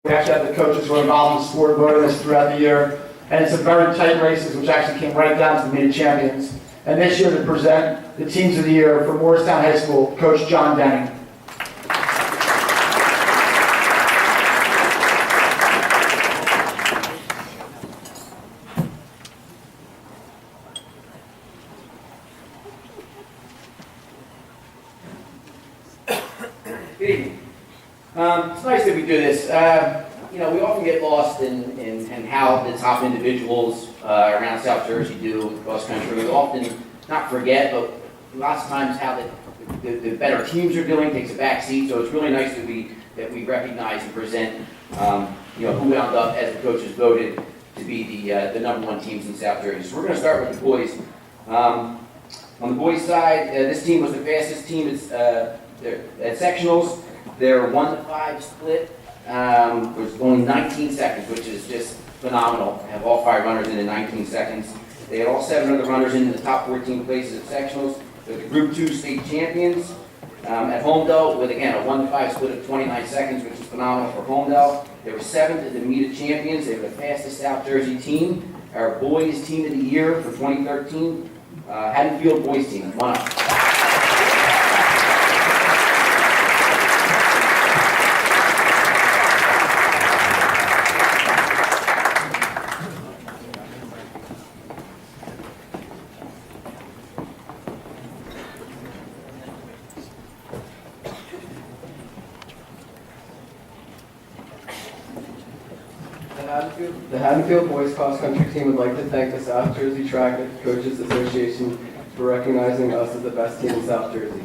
We actually have the coaches who are involved in the sport voting this throughout the year. And some very tight races, which actually came right down to the meet of champions. And this year to present the teams of the year for Morristown High School, Coach John Denning. Good evening. It's nice that we do this. We often get lost in how the top individuals around South Jersey do cross country. We often not forget, but lots of times how the better teams are doing takes a back seat. So it's really nice that we recognize and present who wound up as the coaches voted to be the number one teams in South Jersey. So we're going to start with the boys. On the boys' side, this team was the fastest team at sectionals. Their 1-to-5 split was only 19 seconds, which is just phenomenal. Have all 5 runners in 19 seconds. They had all 7 other runners in the top 14 places at sectionals. They're the Group 2 state champions. At Homedale, with again a 1-to-5 split of 29 seconds, which is phenomenal for Homedale. They were 7th at the meet of champions. They were the fastest South Jersey team. Our boys team of the year for 2013, Haddonfield boys team, won up. The Haddonfield Boys Cross Country Team would like to thank the South Jersey Track Coaches Association for recognizing us as the best team in South Jersey.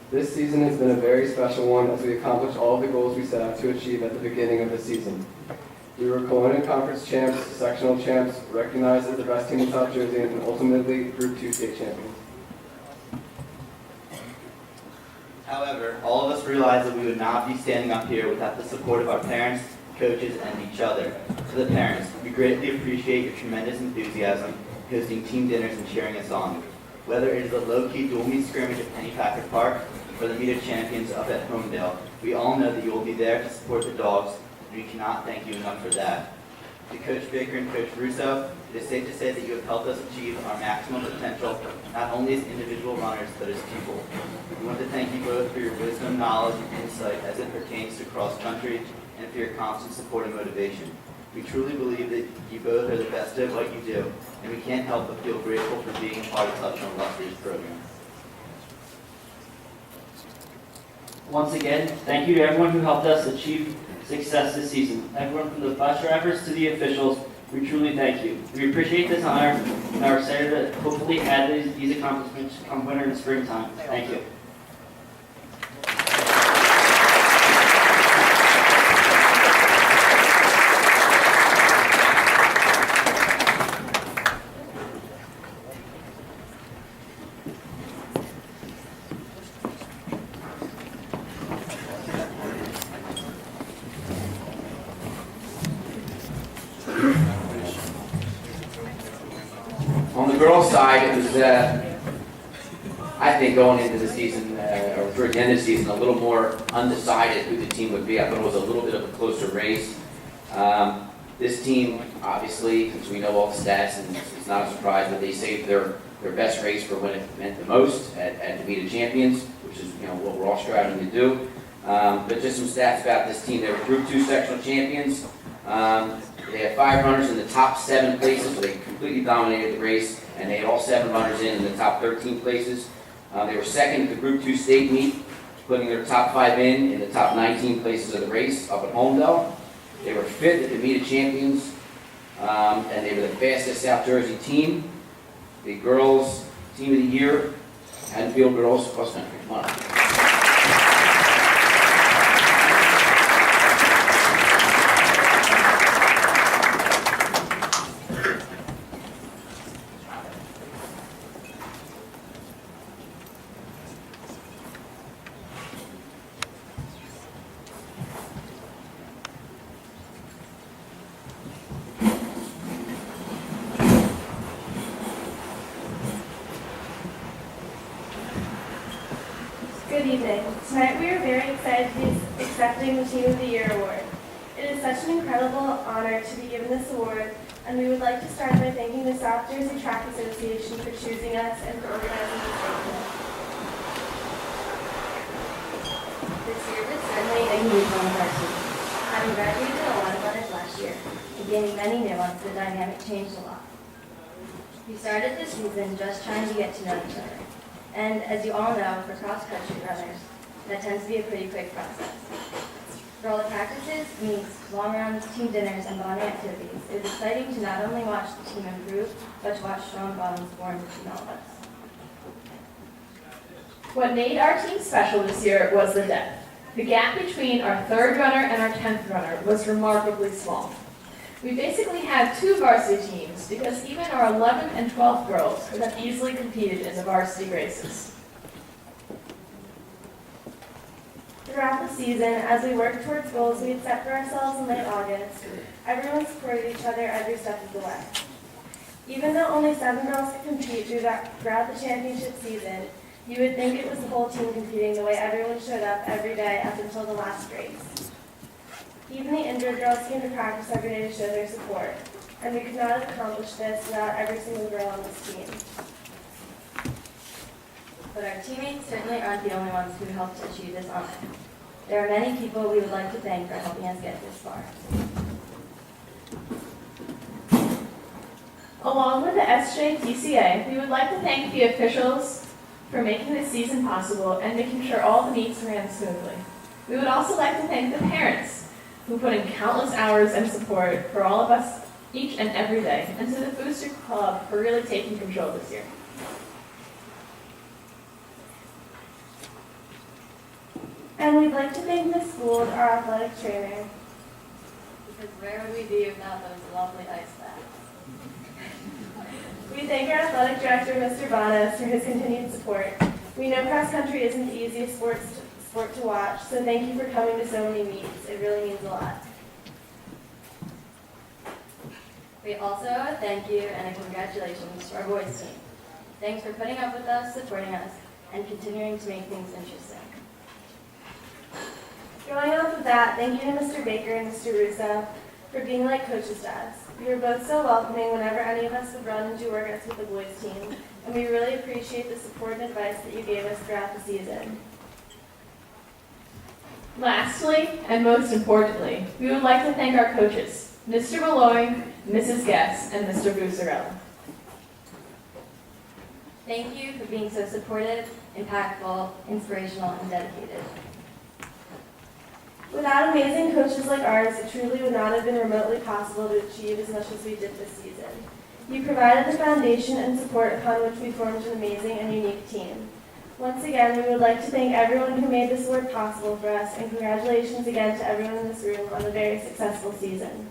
This season has been a very special one as we accomplished all of the goals we set out to achieve at the beginning of the season. We were Colonial Conference champs, sectional champs, recognized as the best team in South Jersey, and ultimately Group 2 state champions. However, all of us realized that we would not be standing up here without the support of our parents, coaches, and each other. To the parents, we greatly appreciate your tremendous enthusiasm, hosting team dinners and cheering us on. Whether it is a low-key dual meet scrimmage at Pennypacker Park or the meet of champions up at Homedale, we all know that you will be there to support the dogs, and we cannot thank you enough for that. To Coach Baker and Coach Russo, it is safe to say that you have helped us achieve our maximum potential, not only as individual runners, but as people. We want to thank you both for your wisdom, knowledge, and insight as it pertains to cross-country, and for your constant support and motivation. We truly believe that you both are the best at what you do, and we can't help but feel grateful for being a part of such an illustrious program. Once again, thank you to everyone who helped us achieve success this season. Everyone from the bus drivers to the officials, we truly thank you. We appreciate this honor and are excited to hopefully add these accomplishments come winter and springtime. Thank you. On the girls' side, it was, I think, going into the season, or towards the end of the season, a little more undecided who the team would be. I thought it was a little bit of a closer race. This team, obviously, since we know all the stats, and it's not a surprise, but they saved their best race for when it meant the most at the meet of champions, which is what we're all striving to do. But just some stats about this team. They were Group 2 sectional champions. They had 5 runners in the top 7 places, so they completely dominated the race, and they had all 7 runners in the top 13 places. They were second at the Group 2 state meet, putting their top 5 in the top 19 places of the race up at Homedale. They were 5th at the meet of champions, and they were the fastest South Jersey team. The girls' team of the year, Haddonfield girls cross country. Come on up. Good evening. Tonight we are very excited to be accepting the Team of the Year award. It is such such an incredible honor to be given this award, and we would like to start by thanking the South Jersey Track Association for choosing us and for organizing this event. This year was certainly a unique one of our team. Having graduated a lot of others last year and gaining many new ones, the dynamic changed a lot. We started this season just trying to get to know each other. And as you all know, for cross-country runners, that tends to be a pretty quick process. For all the practices, meets, long runs, team dinners, and bonding activities, it is exciting to not only watch the team improve, but to watch strong bonds form between all of us. What made our team special this year was the depth. The gap between our third runner and our 10th runner was remarkably small. We basically had two varsity teams because even our 11th and 12th girls could have easily competed in the varsity races. Throughout the season, as we worked towards goals we had set for ourselves in late August, everyone supported each other every step of the way. Even though only 7 girls could compete throughout the championship season, you would think it was the whole team competing the way everyone showed up every day up until the last race. Even the injured girls came to practice every day to show their support, and we could not have accomplished this without every single girl on this team. But our teammates certainly aren't the only ones who helped achieve this honor. There are many people we would like to thank for helping us get this far. Along with the SJPCA, we would like to thank the officials for making this season possible and making sure all the meets ran smoothly. We would also like to thank the parents who put in countless hours and support for all of us each and every day, and to the Booster Club for really taking control this year. And we'd like to thank Ms. Gould, our athletic trainer. Because where would we be without those lovely ice baths? We thank our athletic director, Mr. Bonas, for his continued support. We know cross country isn't the easiest sport to watch, so thank you for coming to so many meets. It really means a lot. We also owe a thank you and a congratulations to our boys team. Thanks for putting up with us, supporting us, and continuing to make things interesting. Going off of that, thank you to Mr. Baker and Mr. Russo for being like coaches to us. You were both so welcoming whenever any of us would run and do workouts with the boys team, and we really appreciate the support and advice that you gave us throughout the season. Lastly, and most importantly, we would like to thank our coaches, Mr. Malloy, Mrs. Guess, and Mr. Busarella. Thank you for being so supportive, impactful, inspirational, and dedicated. Without amazing coaches like ours, it truly would not have been remotely possible to achieve as much as we did this season. You provided the foundation and support upon which we formed an amazing and unique team. Once again, we would like to thank everyone who made this award possible for us, and congratulations again to everyone in this room on a very successful season.